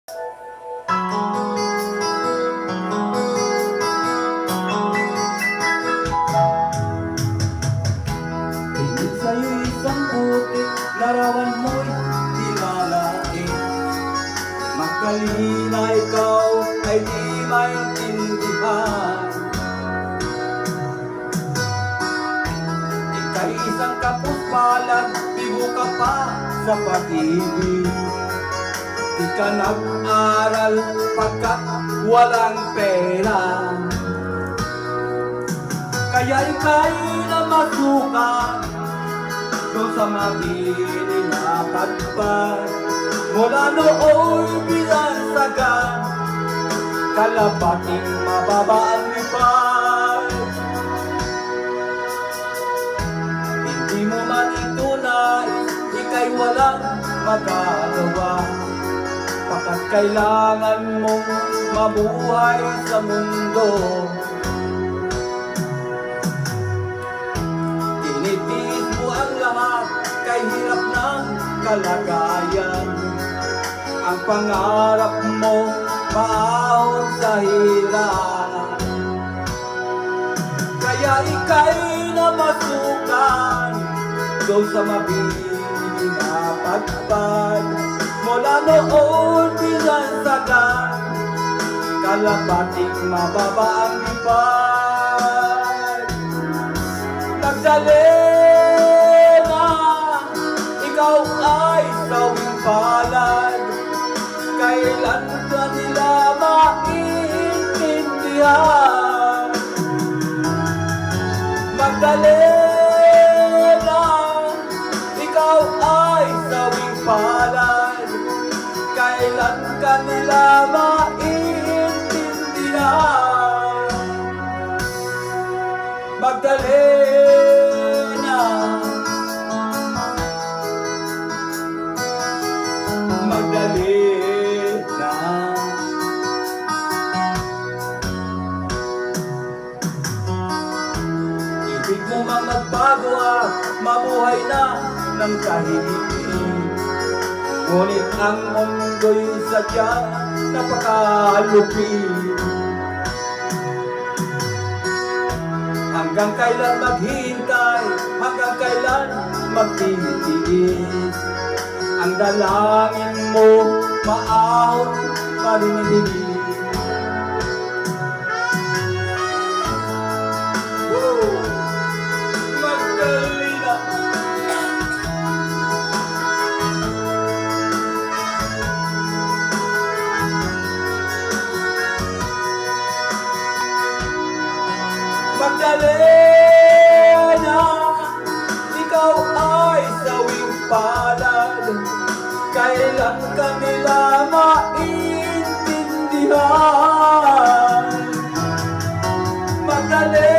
Higit sa'yo isang putik, larawan mo'y di lalaking. Magkalina ikaw ay di maintindihan. Ika'y isang kapuspalan, bigo ka pa sa pag-ibig. Di ka nag-aral pagkat walang pera. Kaya ika'y namasukan doon sa mabiling na pagpag. Mula nooy binansagan, kalabating mababa ang lipad. Hindi mo man ito nais, ika'y walang magagawa. Pagkat kailangan mong mabuhay sa mundo. Tinitiis mo ang lahat kay hirap ng kalagayan. Ang pangarap mo maahon sa hirap. Kaya ika'y namasukan doon sa mabiling na pagpag. Mula noon binansagan, kalabating mababa ang lipad. Nagdali na ikaw ay sawing palad. Kailan ka nila maintindihan? Magdali na ikaw ay sawing palad. Kailan ka nila maintindihan? Magdali na, magdali na. Ibig mo mang magbago at mabuhay na ng kahigit. Ngunit ang mundo'y sadyang napakalupit. Hanggang kailan maghintay, hanggang kailan magtitiis. Ang dalangin mo maahon marinig. Magdali na. Magdali na, ikaw ay sawing palad. Kailan ka nila maintindihan? Magdali